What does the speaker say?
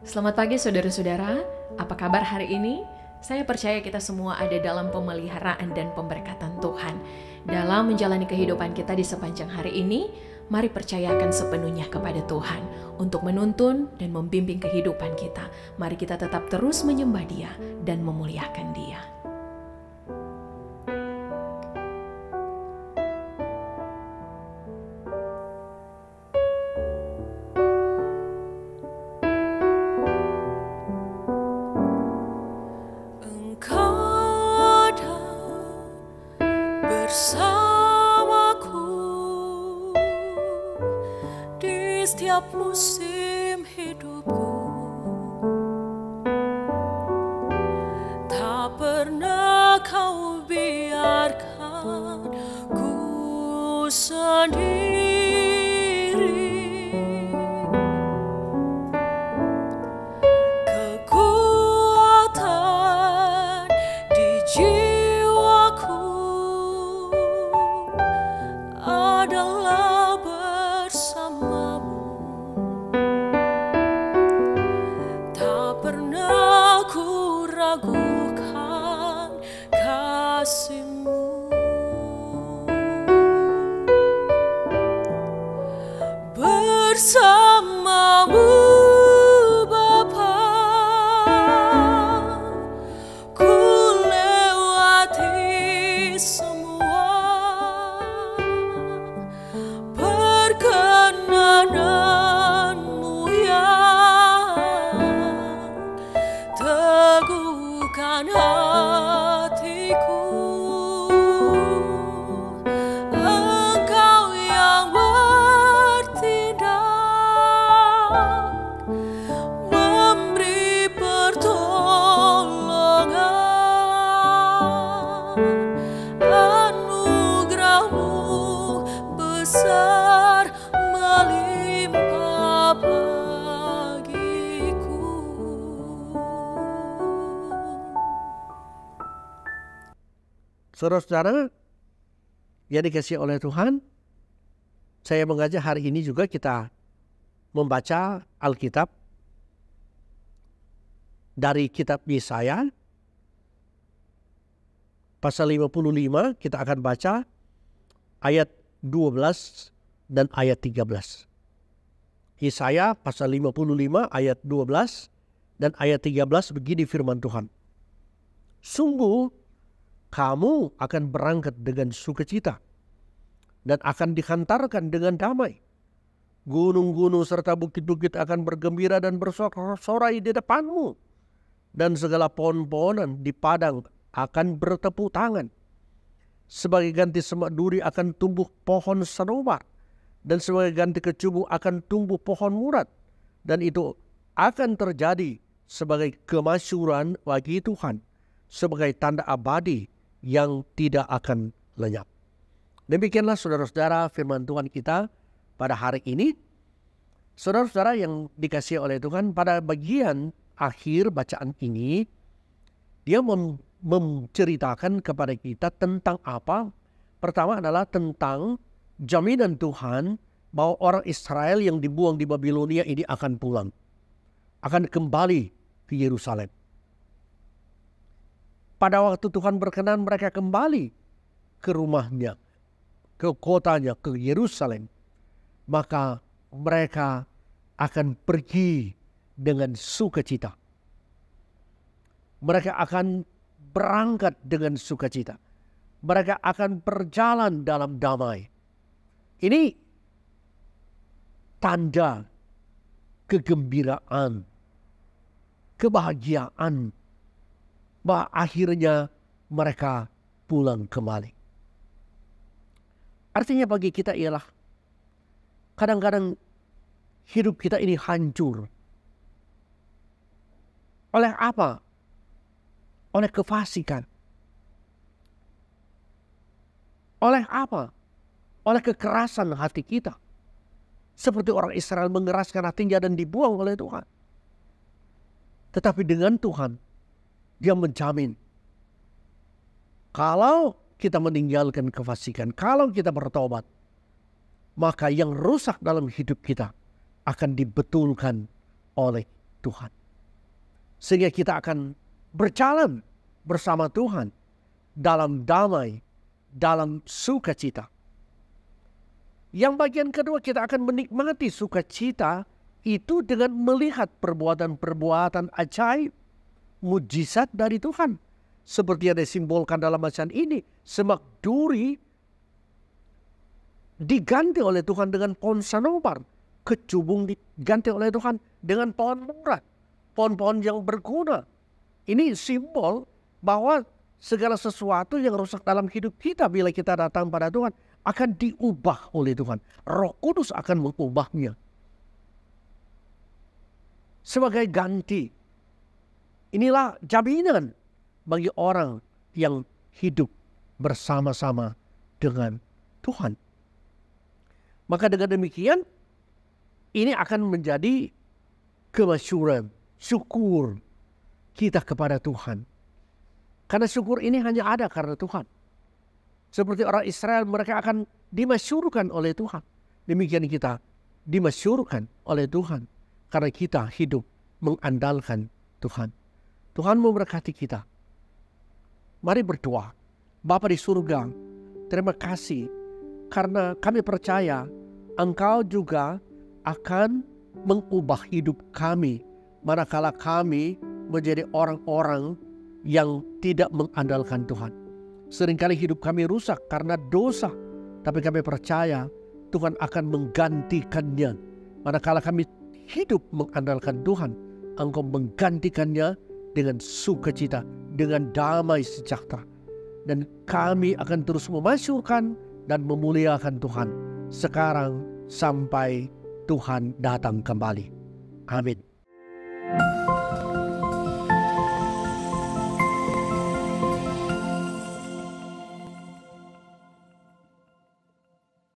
Selamat pagi saudara-saudara, apa kabar hari ini? Saya percaya kita semua ada dalam pemeliharaan dan pemberkatan Tuhan. Dalam menjalani kehidupan kita di sepanjang hari ini, mari percayakan sepenuhnya kepada Tuhan untuk menuntun dan membimbing kehidupan kita. Mari kita tetap terus menyembah Dia dan memuliakan Dia. Bersamaku di setiap musim hidupku, tak pernah kau biarkan ku sendiri. Kekuatan di jiwaku adalah bersamamu. Tak pernah ku ragukan kasih-Mu. Bersamamu Bapa, ku lewati semua perkenananmu yang teguhkan hatiku. Engkau yang bertindak, memberi pertolongan. Anugerah-Mu besar melimpah bagiku. Saudara-saudara yang dikasihi oleh Tuhan, saya mengajak hari ini juga kita membaca Alkitab dari kitab Yesaya pasal 55. Kita akan baca ayat 12 dan ayat 13. Yesaya pasal 55 ayat 12 dan ayat 13, begini firman Tuhan. Sungguh kamu akan berangkat dengan sukacita dan akan dihantarkan dengan damai. Gunung-gunung serta bukit-bukit akan bergembira dan bersorak-sorai di depanmu, dan segala pohon-pohonan di padang akan bertepuk tangan. Sebagai ganti semak duri akan tumbuh pohon sanobar, dan sebagai ganti kecumbu akan tumbuh pohon murad, dan itu akan terjadi sebagai kemasyhuran bagi Tuhan, sebagai tanda abadi yang tidak akan lenyap. Demikianlah saudara-saudara firman Tuhan kita pada hari ini. Saudara-saudara yang dikasihi oleh Tuhan, pada bagian akhir bacaan ini dia menceritakan kepada kita tentang apa? Pertama adalah tentang jaminan Tuhan bahwa orang Israel yang dibuang di Babilonia ini akan pulang, akan kembali ke Yerusalem. Pada waktu Tuhan berkenan mereka kembali ke rumahnya, ke kotanya, ke Yerusalem, maka mereka akan pergi dengan sukacita. Mereka akan berangkat dengan sukacita. Mereka akan berjalan dalam damai. Ini tanda kegembiraan, kebahagiaan, bahwa akhirnya mereka pulang kembali. Artinya bagi kita ialah kadang-kadang hidup kita ini hancur. Oleh apa? Oleh kefasikan. Oleh apa? Oleh kekerasan hati kita. Seperti orang Israel mengeraskan hatinya dan dibuang oleh Tuhan. Tetapi dengan Tuhan, Dia menjamin kalau kita meninggalkan kefasikan, kalau kita bertobat, maka yang rusak dalam hidup kita akan dibetulkan oleh Tuhan. Sehingga kita akan berjalan bersama Tuhan dalam damai, dalam sukacita. Yang bagian kedua, kita akan menikmati sukacita itu dengan melihat perbuatan-perbuatan ajaib, mujizat dari Tuhan. Seperti yang disimbolkan dalam bacaan ini, semak duri diganti oleh Tuhan dengan pohon sanobar, kecubung diganti oleh Tuhan dengan pohon murad, pohon-pohon yang berguna. Ini simbol bahwa segala sesuatu yang rusak dalam hidup kita bila kita datang pada Tuhan akan diubah oleh Tuhan. Roh Kudus akan mengubahnya sebagai ganti. Inilah jaminan bagi orang yang hidup bersama-sama dengan Tuhan. Maka dengan demikian, ini akan menjadi kemasyuran, syukur kita kepada Tuhan. Karena syukur ini hanya ada karena Tuhan. Seperti orang Israel, mereka akan dimasyurkan oleh Tuhan. Demikian kita dimasyurkan oleh Tuhan karena kita hidup mengandalkan Tuhan. Tuhan memberkati kita. Mari berdoa. Bapa di surga, terima kasih karena kami percaya Engkau juga akan mengubah hidup kami manakala kami menjadi orang-orang yang tidak mengandalkan Tuhan. Seringkali hidup kami rusak karena dosa, tapi kami percaya Tuhan akan menggantikannya. Manakala kami hidup mengandalkan Tuhan, Engkau menggantikannya dengan sukacita, dengan damai sejahtera. Dan kami akan terus memasyurkan dan memuliakan Tuhan sekarang sampai Tuhan datang kembali. Amin.